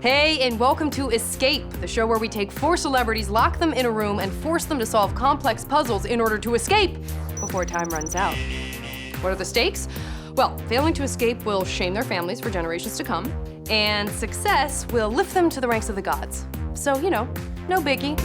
Hey, and welcome to Escape, the show where we take 4 celebrities, lock them in a room, and force them to solve complex puzzles in order to escape before time runs out. What are the stakes? Well, failing to escape will shame their families for generations to come, and success will lift them to the ranks of the gods. So, you know, no biggie.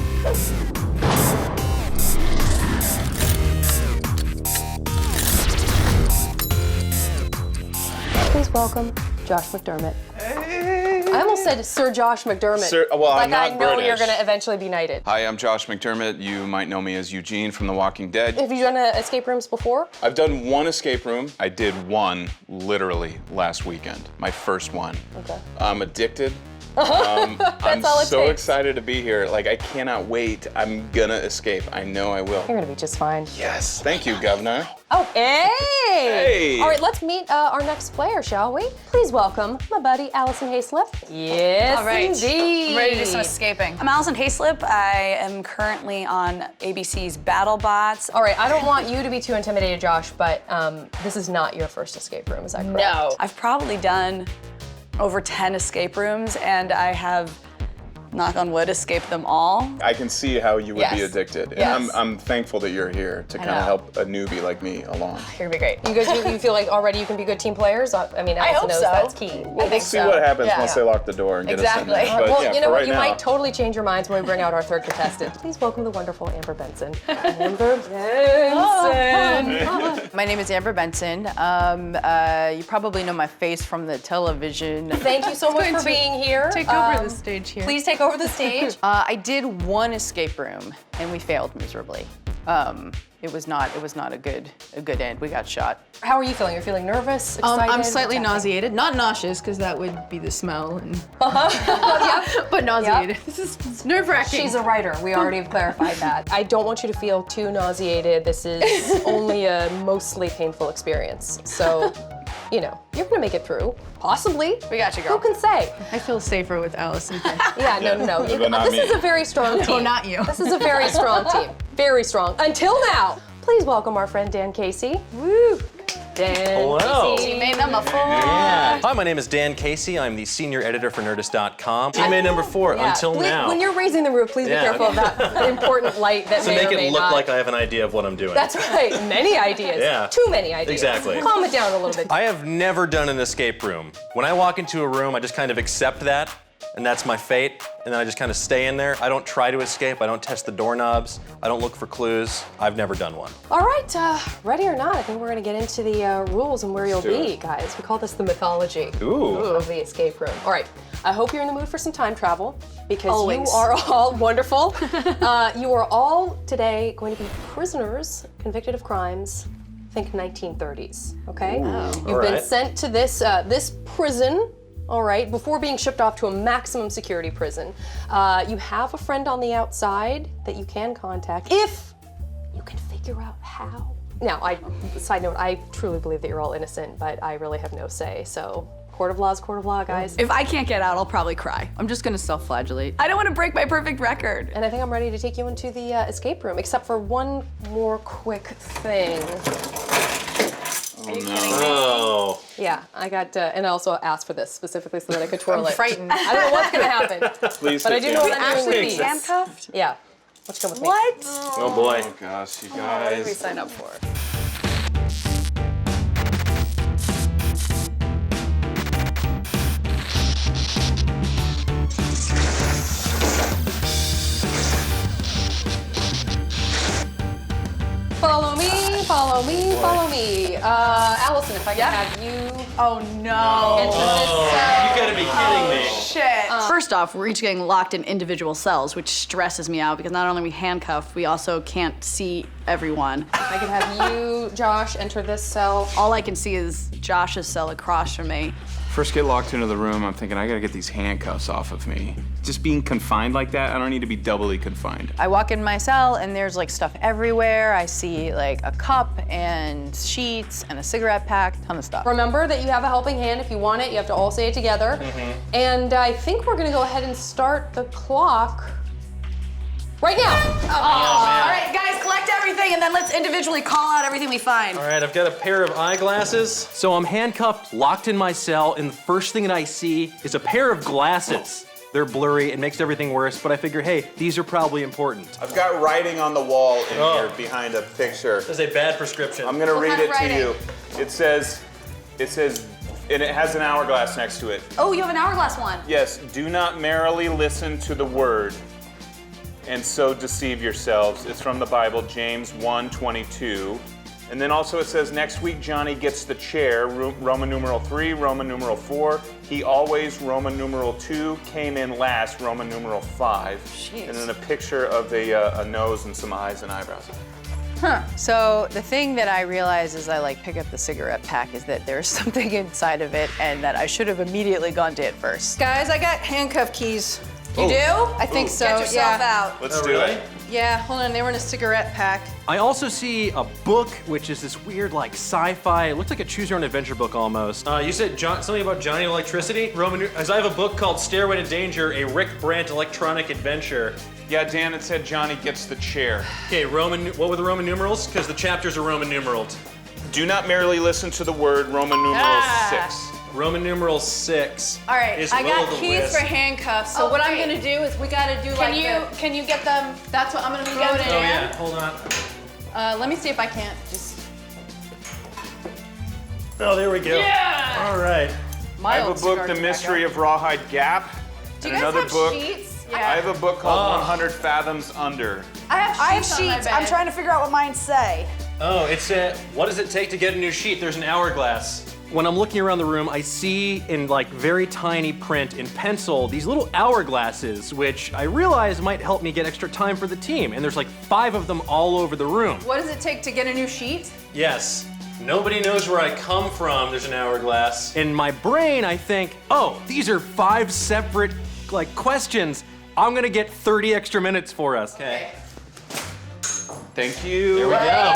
Please welcome Josh McDermitt. Hey. I almost said Sir Josh McDermitt. Well, like I'm not I know British. you're gonna eventually be knighted. Hi, I'm Josh McDermitt. You might know me as Eugene from The Walking Dead. Have you done escape rooms before? I've done one escape room. I did one literally last weekend. My first one. Okay. I'm addicted. I'm all so excited to be here. Like, I cannot wait. I'm gonna escape. I know I will. You're gonna be just fine. Yes. Thank you, Governor. Oh, hey! Hey! All right, let's meet our next player, shall we? Please welcome my buddy, Alison Haislip. Yes, all right. indeed. I'm ready to do some escaping. I'm Alison Haislip. I am currently on ABC's BattleBots. All right, I don't want you to be too intimidated, Josh, but this is not your first escape room, is that correct? No. I've probably done over 10 escape rooms, and I have, knock on wood, escaped them all. I can see how you would be Yes. addicted. And Yes. I'm thankful that you're here to kind of know. help a newbie like me along. You're gonna be great. You guys, you feel like already you can be good team players? I mean, Alison hope knows so. that's key. We'll see what happens once they lock the door and get us in Exactly. there. But Well, yeah, you know for what? right You now, might totally change your minds when we bring out our third contestant. Please welcome the wonderful Amber Benson. Amber Benson. My name is Amber Benson. You probably know my face from the television. Thank you so much for being here. Take over the stage here. Please take over the stage. I did one escape room and we failed miserably. It was not a good end. We got shot. How are you feeling? You're feeling nervous, excited? I'm slightly What's happening? nauseated. Not nauseous, because that would be the smell. And Yeah. but nauseated. This is nerve-wracking. She's a writer. We already have clarified that. I don't want you to feel too nauseated. This is only a mostly painful experience. So, you know, you're gonna make it through. Possibly. We got you, girl. Who can say? I feel safer with Allison. Yeah, no. But not This me. is a very strong team. No, not you. This is a very strong team. Very strong. Until now. Please welcome our friend Dan Casey. Woo! Dan Hello. Casey. Teammate number 4. Yeah. Hi, my name is Dan Casey. I'm the senior editor for Nerdist.com. Teammate number 4, Yeah. until Please, now. when you're raising the roof, please Yeah, be careful okay. of that important light that to may make or may it look not. like I have an idea of what I'm doing. That's right. Many ideas. Yeah. Too many ideas. Exactly. Calm it down a little bit. I have never done an escape room. When I walk into a room, I just kind of accept that, and that's my fate, and then I just kind of stay in there. I don't try to escape. I don't test the doorknobs. I don't look for clues. I've never done one. All right, ready or not, I think we're gonna get into the rules and where you'll do be, it. guys. We call this the mythology Ooh. of the escape room. All right, I hope you're in the mood for some time travel because Always. you are all wonderful. You are all today going to be prisoners convicted of crimes. Think 1930s, okay? You've All been right. sent to this this prison. All right, before being shipped off to a maximum security prison. You have a friend on the outside that you can contact if you can figure out how. Now, side note, I truly believe that you're all innocent, but I really have no say. So, court of law is court of law, guys. If I can't get out, I'll probably cry. I'm just gonna self-flagellate. I don't want to break my perfect record. And I think I'm ready to take you into the escape room, except for one more quick thing. Are you kidding me? Oh. Yeah, I got, and I also asked for this specifically so that I could twirl it. frightened. I don't know what's gonna happen, Please but I take do know care. what I'm doing with Actually these. Handcuffed? Yeah, let's go with me. What? Oh boy. Oh gosh, you What did we guys. sign up for? Follow me, follow me, follow me. Allison, if I can have you Oh no. enter this cell. You gotta be kidding me. Shit. First off, we're each getting locked in individual cells, which stresses me out because not only are we handcuffed, we also can't see everyone. If I could have you, Josh, enter this cell. All I can see is Josh's cell across from me. First get locked into the room, I'm thinking I gotta get these handcuffs off of me. Just being confined like that, I don't need to be doubly confined. I walk in my cell and there's like stuff everywhere. I see like a cup and sheets and a cigarette pack, ton of stuff. Remember that you have a helping hand. If you want it, you have to all say it together. And I think we're gonna go ahead and start the clock Right now! All right, guys, collect everything and then let's individually call out everything we find. All right, I've got a pair of eyeglasses. So I'm handcuffed, locked in my cell, and the first thing that I see is a pair of glasses. They're blurry, it makes everything worse, but I figure, hey, these are probably important. I've got writing on the wall in here behind a picture. That's a bad prescription. I'm gonna read kind of it to writing? you. It says, and it has an hourglass next to it. Oh, you have an hourglass one. Yes, do not merrily listen to the word and so deceive yourselves. It's from the Bible, James 1:22. And then also it says, next week Johnny gets the chair, Roman numeral 3, Roman numeral 4. He always, Roman numeral 2, came in last, Roman numeral 5. Jeez. And then a picture of a nose and some eyes and eyebrows. So the thing that I realize as I pick up the cigarette pack is that there's something inside of it and that I should have immediately gone to it first. Guys, I got handcuff keys. You do? I think so. Get yourself yeah. out. Let's do it. Yeah, hold on. They were in a cigarette pack. I also see a book, which is this weird sci-fi. It looks like a choose your own adventure book almost. You said something about Johnny Electricity? As I have a book called Stairway to Danger, a Rick Brandt electronic adventure. Yeah, Dan, it said Johnny gets the chair. Okay, what were the Roman numerals? Because the chapters are Roman numeraled. Do not merely listen to the word, Roman numeral 6. Roman numeral 6. All right, is I will got o' the keys wisp. for handcuffs. So what I'm gonna do is we gotta do Can you get them? That's what I'm gonna throw it in. Oh yeah, hold on. Let me see if I can't just. Oh, there we go. Yeah. All right. I have a book, The Mystery of Rawhide Gap. Do you and guys another have book. sheets? I have a book called 100 Fathoms Under. I have sheets on my sheets. bed. I'm trying to figure out what mine say. Oh, it said, what does it take to get a new sheet? There's an hourglass. When I'm looking around the room, I see in very tiny print in pencil these little hourglasses, which I realize might help me get extra time for the team. And there's 5 of them all over the room. What does it take to get a new sheet? Yes. Nobody knows where I come from. There's an hourglass. In my brain, I think, oh, these are 5 separate questions. I'm gonna get 30 extra minutes for us. Okay. Thank you. There we go.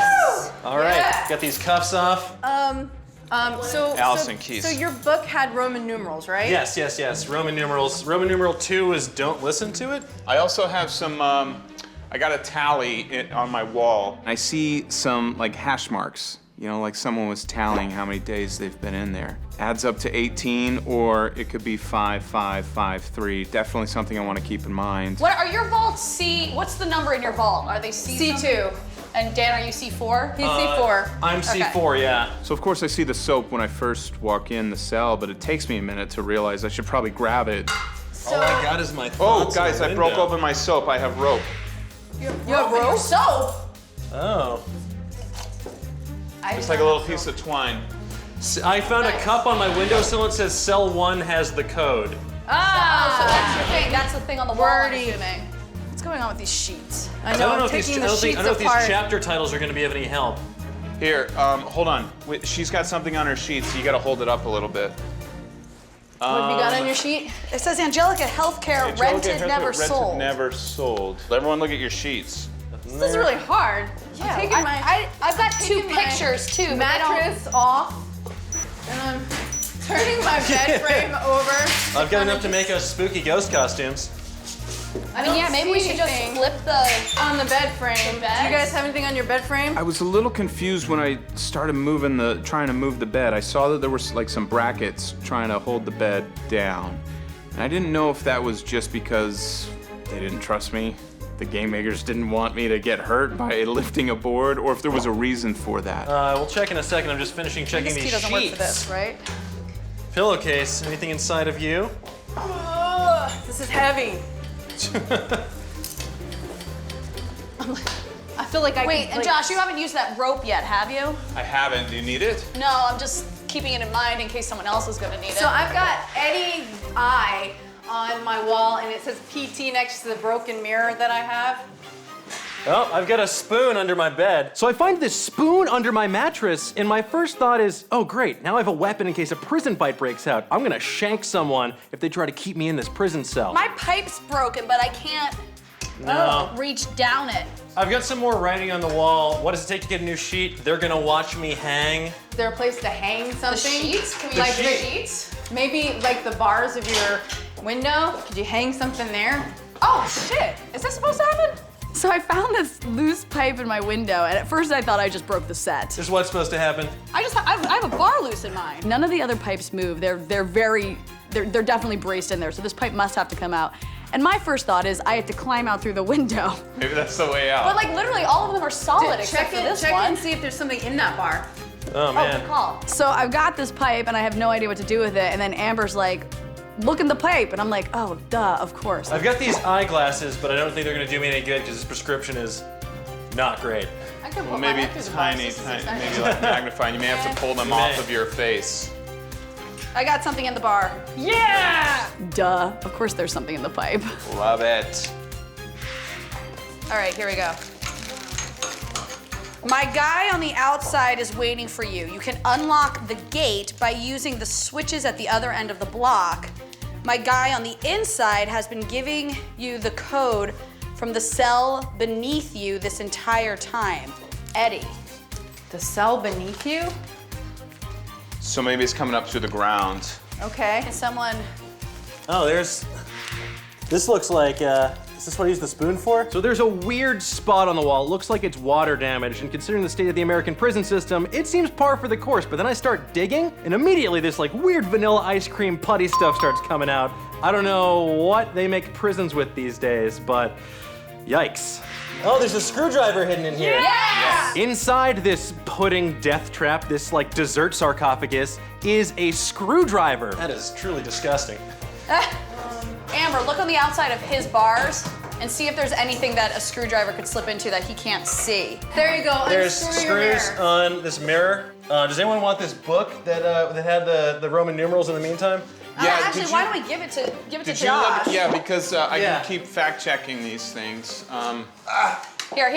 All right, Yeah. got these cuffs off. Alison keys. So your book had Roman numerals, right? Yes, yes, yes. Roman numerals. Roman numeral 2 is don't listen to it. I also have some, I got a tally on my wall. I see some hash marks. Someone was tallying how many days they've been in there. Adds up to 18, or it could be 5, 5, 5, 3. Definitely something I want to keep in mind. What are your vaults C? What's the number in your vault? Are they C? C2. And Dan, are you C4? He's C4. I'm C4, yeah. So of course I see the soap when I first walk in the cell, but it takes me a minute to realize I should probably grab it. All I got is my Oh, thoughts guys, in the I broke window. open my soap. I have rope. You have rope? Soap. Oh. It's like a little piece of twine. I found a cup on my windowsill that says cell 1 has the code. So that's your thing. That's the thing on the wall. I'm Wordy. assuming. What's going on with these sheets? I I know, don't know I'm if these, taking I the don't think, sheets I don't know if these apart. chapter titles are going to be of any help. Here, hold on. She's got something on her sheet, so you gotta hold it up a little bit. What have you got on your sheet? It says Angelica Healthcare rented, never sold. Never sold. Everyone look at your sheets. This is really hard. Yeah, I'm taking I've got 2 taking my pictures too. but they don't- mattress off, and I'm turning my bed frame over. I've got enough to make us spooky ghost costumes. I mean, yeah, maybe we should just flip the. on the bed frame. The Do you beds? guys have anything on your bed frame? I was a little confused when I started trying to move the bed. I saw that there were some brackets trying to hold the bed down. And I didn't know if that was just because they didn't trust me. The game makers didn't want me to get hurt by lifting a board, or if there was a reason for that. We'll check in a second. I'm just finishing checking This these key doesn't sheets. work for this, right? Pillowcase. Anything inside of you? This is heavy. I feel like I. Wait, can, and Josh, you haven't used that rope yet, have you? I haven't. Do you need it? No, I'm just keeping it in mind in case someone else is gonna need it. So I've got Eddie's eye on my wall, and it says PT next to the broken mirror that I have. Oh, I've got a spoon under my bed. So I find this spoon under my mattress, and my first thought is, oh great, now I have a weapon in case a prison fight breaks out. I'm gonna shank someone if they try to keep me in this prison cell. My pipe's broken, but I can't reach down it. I've got some more writing on the wall. What does it take to get a new sheet? They're gonna watch me hang. Is there a place to hang something? The sheets? Can we Like use the sheets? Maybe like the bars of your window. Could you hang something there? Oh shit! Is this supposed to happen? So I found this loose pipe in my window, and at first I thought I just broke the set. This is what's supposed to happen. I have a bar loose in mine. None of the other pipes move. They're definitely braced in there, so this pipe must have to come out. And my first thought is I have to climb out through the window. Maybe that's the way out. But like literally all of them are solid except for this check one. and see if there's something in that bar. Oh man. Good call. So I've got this pipe and I have no idea what to do with it, and then Amber's like, look in the pipe, and I'm like, oh, duh, of course. I've got these eyeglasses, but I don't think they're gonna do me any good because this prescription is not great. I could Well, put my maybe head through the bars tiny, just to see maybe something. like magnifying. You may have to pull them off of your face. I got something in the bar. Yeah! Duh, of course there's something in the pipe. Love it. All right, here we go. My guy on the outside is waiting for you. You can unlock the gate by using the switches at the other end of the block. My guy on the inside has been giving you the code from the cell beneath you this entire time. Eddie. The cell beneath you? So maybe it's coming up through the ground. Okay. Can someone... Oh, this looks like, is this what I use the spoon for? So there's a weird spot on the wall. It looks like it's water damage, and considering the state of the American prison system, it seems par for the course. But then I start digging, and immediately this like weird vanilla ice cream putty stuff starts coming out. I don't know what they make prisons with these days, but yikes. Oh, there's a screwdriver hidden in here. Yes! Inside this pudding death trap, this like dessert sarcophagus, is a screwdriver. That is truly disgusting. Amber, look on the outside of his bars and see if there's anything that a screwdriver could slip into that he can't see. There you go. There's Unscrew your screws mirror. on this mirror. Does anyone want this book that had the Roman numerals in the meantime? Actually, why don't we give it to Did you Josh? look? Yeah, because I Yeah. can keep fact checking these things. Here.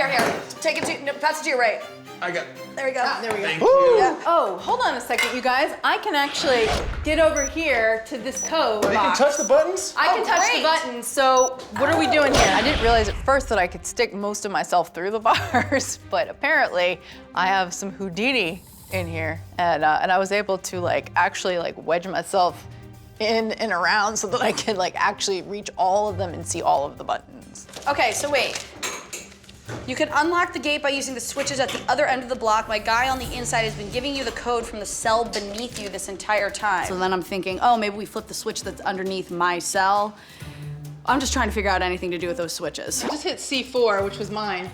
Take it to, no, pass it to your right. I got. There we go. There we go. Thank you. Yeah. Oh, hold on a second, you guys. I can actually get over here to this code You can box. touch the buttons? I can touch the button, so what are we doing here? I didn't realize at first that I could stick most of myself through the bars, but apparently I have some Houdini in here, and I was able to actually wedge myself in and around so that I could actually reach all of them and see all of the buttons. Okay, so wait. You can unlock the gate by using the switches at the other end of the block. My guy on the inside has been giving you the code from the cell beneath you this entire time. So then I'm thinking, oh, maybe we flip the switch that's underneath my cell. I'm just trying to figure out anything to do with those switches. I just hit C4, which was mine.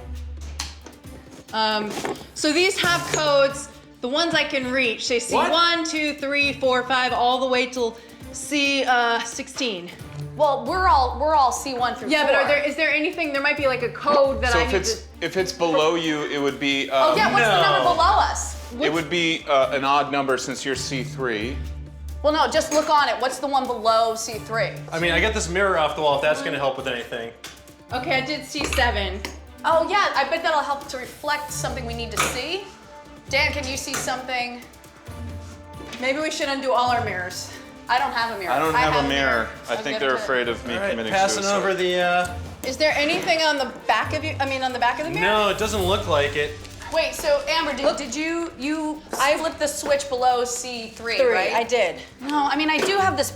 So these have codes. The ones I can reach say C1, 2, 3, 4, 5, all the way till C16. Well, we're all C1 through 4. Yeah, but is there anything? There might be like a code that So I if need it's to. if it's below you, it would be. Oh yeah, what's the number below us? It would be an odd number since you're C3. Well, no, just look on it. What's the one below C3? I mean, I got this mirror off the wall if that's gonna help with anything. Okay, I did C7. Oh yeah, I bet that'll help to reflect something we need to see. Dan, can you see something? Maybe we should undo all our mirrors. I don't have a mirror. I don't have a mirror. I I'll think give they're it to- afraid of me All right, committing passing suicide. over the. Is there anything on the back of you? I mean, on the back of the mirror? No, it doesn't look like it. Wait, so Amber, did you flip the switch below C3, right? I did. No, I mean I do have this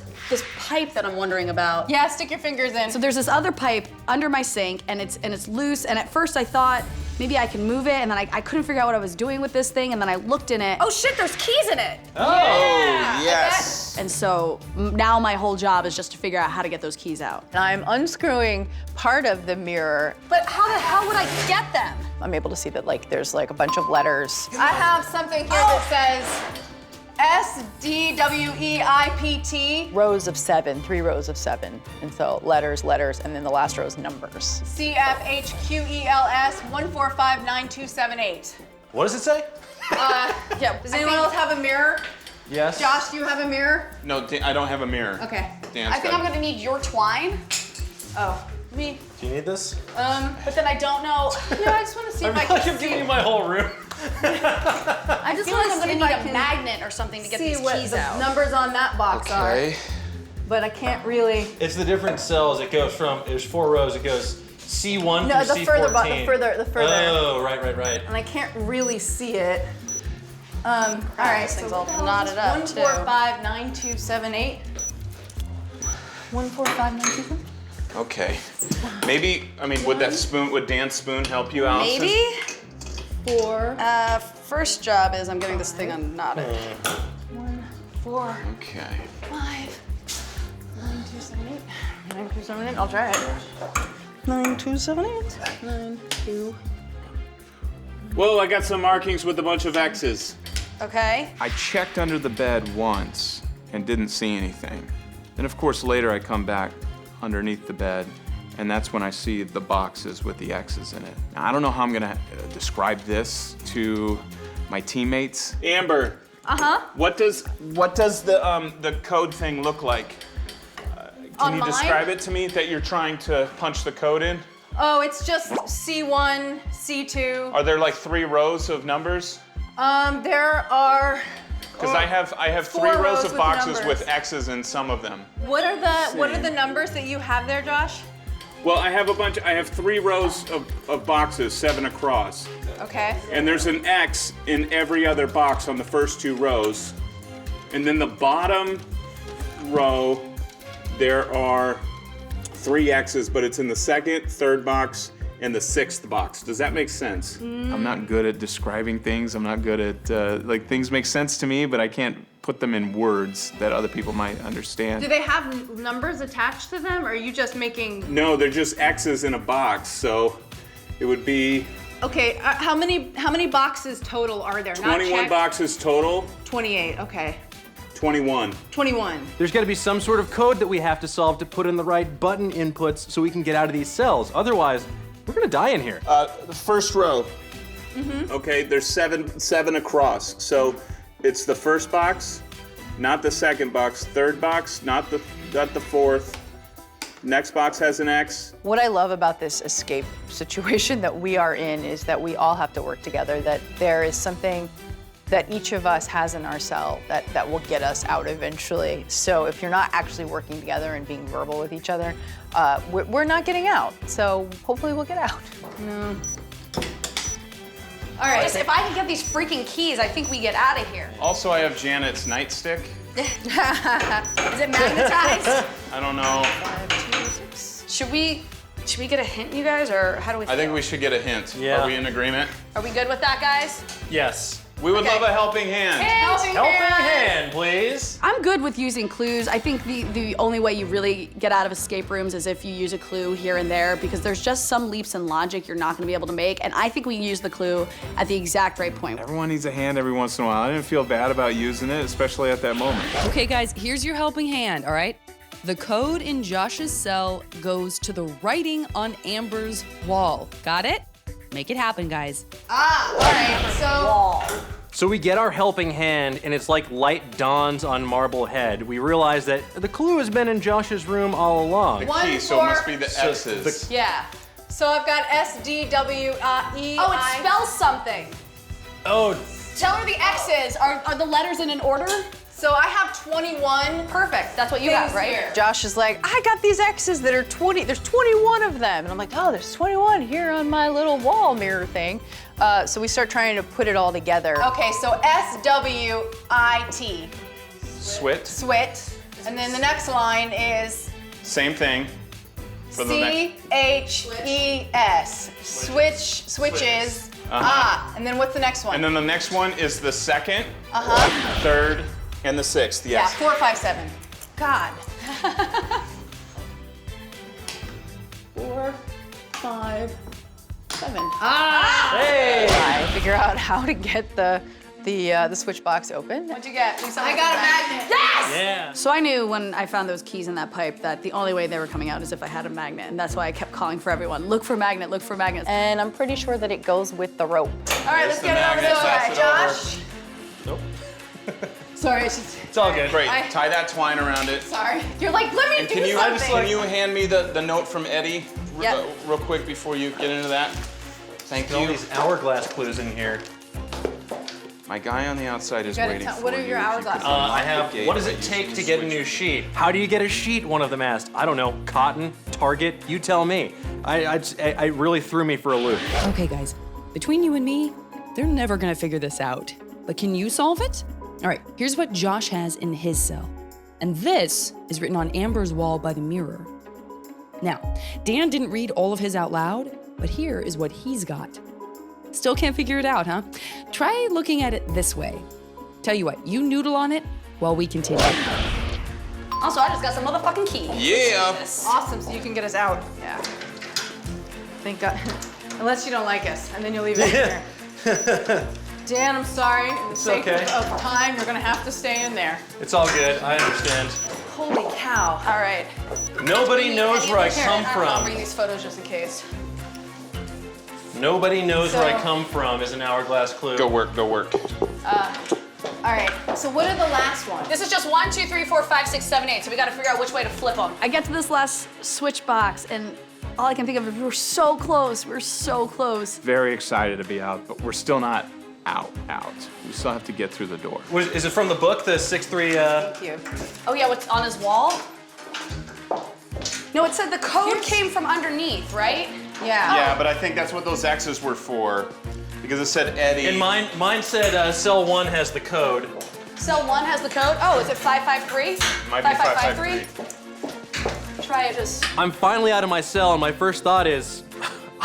pipe that I'm wondering about. Yeah, stick your fingers in. So there's this other pipe under my sink, and it's loose. And at first I thought maybe I can move it, and then I couldn't figure out what I was doing with this thing. And then I looked in it. Oh shit, there's keys in it. Oh yes. And so now my whole job is just to figure out how to get those keys out. And I'm unscrewing part of the mirror. But how the hell would I get them? I'm able to see that there's a bunch of letters. I have something here that says SDWEIPT. Rows of 7, 3 rows of 7. And so letters, and then the last row is numbers. CFHQELS 1459278. What does it say? Yeah. Does anyone else have a mirror? Yes. Josh, do you have a mirror? No, I don't have a mirror. Okay. Dan's I think got I'm gonna need your twine. Oh, me. Do you need this? But then I don't know. Yeah, I just want to see I if I feel like can I'm giving you my whole room. I just feel like I'm gonna need a magnet or something to get see these what keys the out. numbers on that box are. Okay. But I can't really. It's the different cells. It goes from, there's 4 rows. It goes C1 No, through the C14. further, the further. Oh, right. And I can't really see it. All right, This thing's so all knotted up, too. 1459278. 1459278. Okay. Maybe, I mean, would Dan's spoon help you, Allison? Maybe? 4. First job is I'm getting this thing unknotted. 1, 4, Okay. 5, 9, 2, 7, 8. 9, 2, 7, 8. I'll try it. 9, 2, 7, 8. 9, 2. Whoa, I got some markings with a bunch of X's. Okay. I checked under the bed once and didn't see anything. Then of course later I come back underneath the bed and that's when I see the boxes with the X's in it. Now, I don't know how I'm gonna describe this to my teammates. Amber. What does the code thing look like? Can you describe it to me that you're trying to punch the code in? Oh, it's just C1, C2. Are there like 3 rows of numbers? There are. Because I have 3 4 rows of with boxes numbers. with X's in some of them. What are the numbers that you have there, Josh? Well, I have 3 rows of boxes, 7 across. Okay. And there's an X in every other box on the first 2 rows. And then the bottom row, there are 3 X's, but it's in the 2nd, 3rd box, and the 6th box. Does that make sense? I'm not good at describing things. I'm not good at, like, things make sense to me, but I can't put them in words that other people might understand. Do they have numbers attached to them, or are you just making? No, they're just X's in a box, so it would be Okay, how many boxes total are there? 21 boxes total. 28, okay. 21. 21. There's got to be some sort of code that we have to solve to put in the right button inputs so we can get out of these cells. Otherwise, we're gonna die in here. The first row. Okay, there's seven across. So it's the first box, not the 2nd box, 3rd box, not the 4th. Next box has an X. What I love about this escape situation that we are in is that we all have to work together, that there is something that each of us has in our cell that will get us out eventually. So if you're not actually working together and being verbal with each other, we're not getting out. So hopefully we'll get out. All right, if I can get these freaking keys, I think we get out of here. Also, I have Janet's nightstick. Is it magnetized? I don't know. 5, 2, 6. Should we get a hint, you guys, or how do we feel? I think we should get a hint. Yeah. Are we in agreement? Are we good with that, guys? Yes. We would love a helping hand. Helping hand, please. I'm good with using clues. I think the only way you really get out of escape rooms is if you use a clue here and there, because there's just some leaps in logic you're not gonna be able to make, and I think we use the clue at the exact right point. Everyone needs a hand every once in a while. I didn't feel bad about using it, especially at that moment. Okay, guys, here's your helping hand, all right? The code in Josh's cell goes to the writing on Amber's wall. Got it? Make it happen, guys. All right, so. So we get our helping hand, and it's like light dawns on Marblehead. We realize that the clue has been in Josh's room all along. One, Key, so it must be the X's. Yeah. So I've got S-D-W-E-I. Oh, it spells something. Oh, Tell her the X's. Are the letters in an order? So I have 21. Perfect. That's what you things got, right? here. Josh is like, I got these X's that are 20, there's 21 of them. And I'm like, oh, there's 21 here on my little wall mirror thing. So we start trying to put it all together. Okay, so S-W-I-T. Swit. Swit. And then the next line is Same thing. For the next. C-H-E-S. Switches. And then what's the next one? And then the next one is the 2nd, 3rd, and the 6th. Yeah, Yes. 4, 5, 7. God. 4, 5, 7. hey! I figure out how to get the switch box open. What'd you get? I got a magnet. Yes! Yeah. So I knew when I found those keys in that pipe that the only way they were coming out is if I had a magnet, and that's why I kept calling for everyone. Look for magnet, look for magnet. And I'm pretty sure that it goes with the rope. All right, let's the get it over magnet, this pass way. it Josh. Nope. Sorry, it's just, It's all good. Great. Tie that twine around it. sorry. You're like, let me And do can you something. hand me the note from Eddie Yep. real quick before you get into that? Thank All you. these hourglass clues in here. My guy on the outside is gotta waiting tell- for what are you. your If you hourglass could numbers? I have, gate what does by it using take the to get a switch. new sheet? How do you get a sheet? One of them asked. I don't know, cotton, Target, you tell me. I really threw me for a loop. Okay, guys, between you and me, they're never gonna figure this out. But can you solve it? All right, here's what Josh has in his cell. And this is written on Amber's wall by the mirror. Now, Dan didn't read all of his out loud, but here is what he's got. Still can't figure it out, huh? Try looking at it this way. Tell you what, you noodle on it while we continue. Also, I just got some motherfucking key. Yeah. Awesome, so you can get us out. Yeah. Thank God. Unless you don't like us, and then you'll leave it here. Dan, I'm sorry. In the sake okay. of time, you're gonna have to stay in there. It's all good. I understand. Holy cow. All right. Nobody knows where I come I'll bring from. these photos just in case. Nobody knows where I So- come from is an hourglass clue. Go work, go work. All right, so what are the last ones? This is just 1, 2, 3, 4, 5, 6, 7, 8. So we gotta figure out which way to flip them. I get to this last switch box, and all I can think of is we're so close. We're so close. Very excited to be out, but we're still not out. We still have to get through the door. Is it from the book, the 6'3"? Thank you. Oh yeah, what's on his wall? No, it said the code came from underneath, right? Yeah. Yeah, but I think that's what those X's were for. Because it said Eddie. And mine said cell 1 has the code. Cell 1 has the code. Oh, is it 553? Might be 553. Try it just. I'm finally out of my cell, and my first thought is,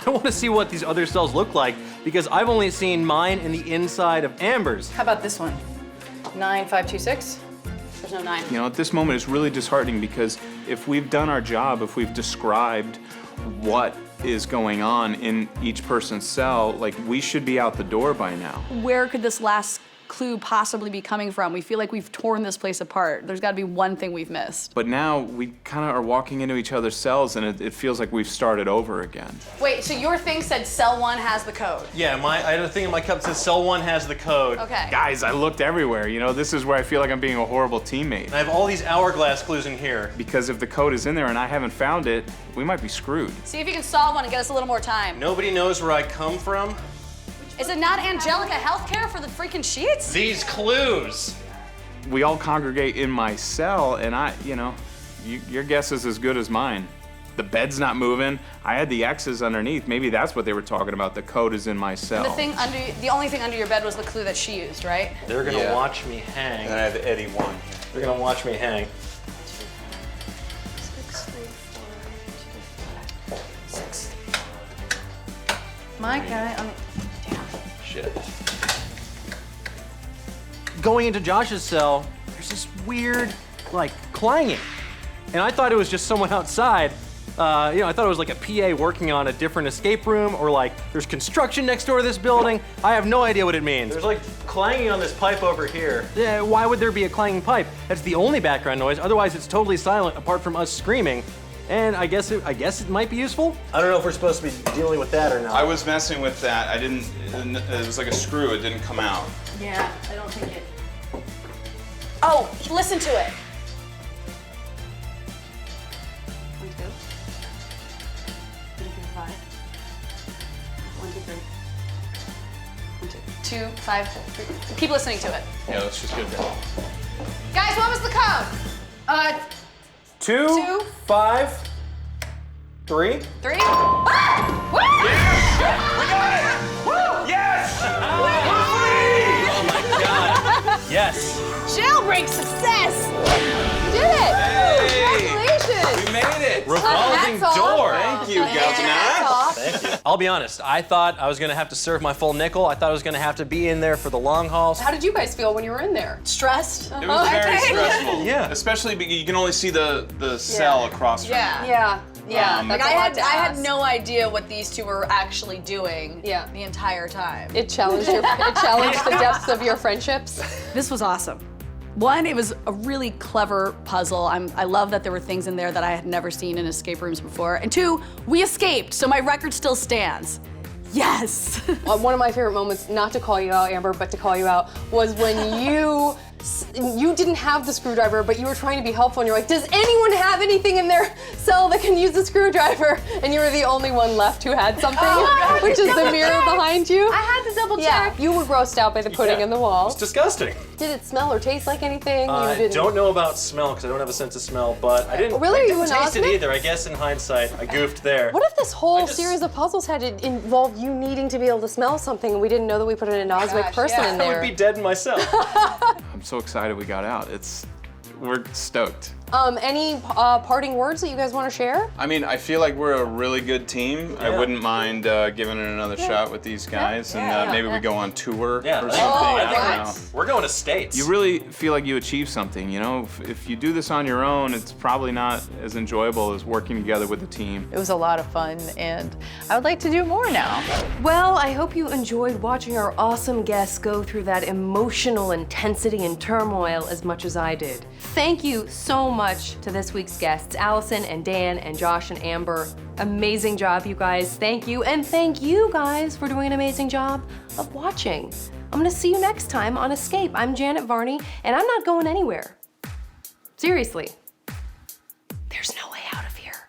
I want to see what these other cells look like, because I've only seen mine in the inside of Amber's. How about this one? 9526? There's no 9. You know, at this moment, it's really disheartening because if we've done our job, if we've described what is going on in each person's cell, like, we should be out the door by now. Where could this last clue possibly be coming from? We feel like we've torn this place apart. There's got to be one thing we've missed. But now we kind of are walking into each other's cells and it feels like we've started over again. Wait, so your thing said cell 1 has the code. Yeah, I had a thing in my cup that says cell 1 has the code. Okay. Guys, I looked everywhere. You know, this is where I feel like I'm being a horrible teammate. And I have all these hourglass clues in here. Because if the code is in there and I haven't found it, we might be screwed. See if you can solve one and get us a little more time. Nobody knows where I come from. Is it not Angelica Healthcare for the freaking sheets? These clues. We all congregate in my cell, and your guess is as good as mine. The bed's not moving. I had the X's underneath. Maybe that's what they were talking about. The code is in my cell. The only thing under your bed was the clue that she used, right? They're gonna Yeah. watch me hang. And I have Eddie 1. They're gonna watch me hang. 6, 3, 4, 2, 5, 6. My guy on the... Shit. Going into Josh's cell, there's this weird, like, clanging. And I thought it was just someone outside. I thought it was like a PA working on a different escape room, or like there's construction next door to this building. I have no idea what it means. There's like clanging on this pipe over here. Yeah, why would there be a clanging pipe? That's the only background noise. Otherwise, it's totally silent apart from us screaming. And I guess it might be useful. I don't know if we're supposed to be dealing with that or not. I was messing with that. It was like a screw. It didn't come out. Yeah, I don't think it. Oh, listen to it. 1, 2. 1, 2, 3, 5. 1, 2, 3. 1, 2, 2, 5, 3. Keep listening to it. Yeah, let's just get it down. Guys, what was the code? 2, 5, 3. 3. Ah! Woo! We got it! Woo! Yes! Oh my god. Yes. Jailbreak success! You did it! Congratulations! We made it! Revolving Hats off. door. Thank you, Governor. Thank you. I'll be honest, I thought I was gonna have to serve my full nickel. I thought I was gonna have to be in there for the long hauls. How did you guys feel when you were in there? Stressed. It was very stressful. Yeah. Especially because you can only see the cell across from Yeah. you. Yeah. Yeah, like That's a I lot had to I had ask. no idea what these two were actually doing Yeah. the entire time. It challenged the depths of your friendships. This was awesome. One, it was a really clever puzzle. I love that there were things in there that I had never seen in escape rooms before. And two, we escaped, so my record still stands. Yes. One of my favorite moments, not to call you out, Amber, but to call you out, was when you didn't have the screwdriver, but you were trying to be helpful, and you're like, does anyone have anything in their cell that can use the screwdriver? And you were the only one left who had something, which is the mirror behind you. I had to double Yeah, check. you were grossed out by the pudding in the wall. It's disgusting. Did it smell or taste like anything? I You didn't. don't know about smell because I don't have a sense of smell, but I didn't, Really? I Are didn't you an taste it osmotic? either. I guess in hindsight, I goofed there. What if this whole just- series of puzzles had to involve you needing to be able to smell something, and we didn't know that we put an anosmic Gosh, person yeah. in I there? would be dead in myself. I'm so excited we got out. We're stoked. Any parting words that you guys want to share? I mean, I feel like we're a really good team. I wouldn't mind giving it another shot with these guys, and maybe we go on tour or something. I don't know. We're going to States. You really feel like you achieve something, you know? If you do this on your own, it's probably not as enjoyable as working together with a team. It was a lot of fun, and I would like to do more now. Well, I hope you enjoyed watching our awesome guests go through that emotional intensity and turmoil as much as I did. Thank you so much to this week's guests, Allison and Dan and Josh and Amber. Amazing job, you guys. Thank you. And thank you guys for doing an amazing job of watching. I'm gonna see you next time on Escape. I'm Janet Varney, and I'm not going anywhere. Seriously. There's no way out of here.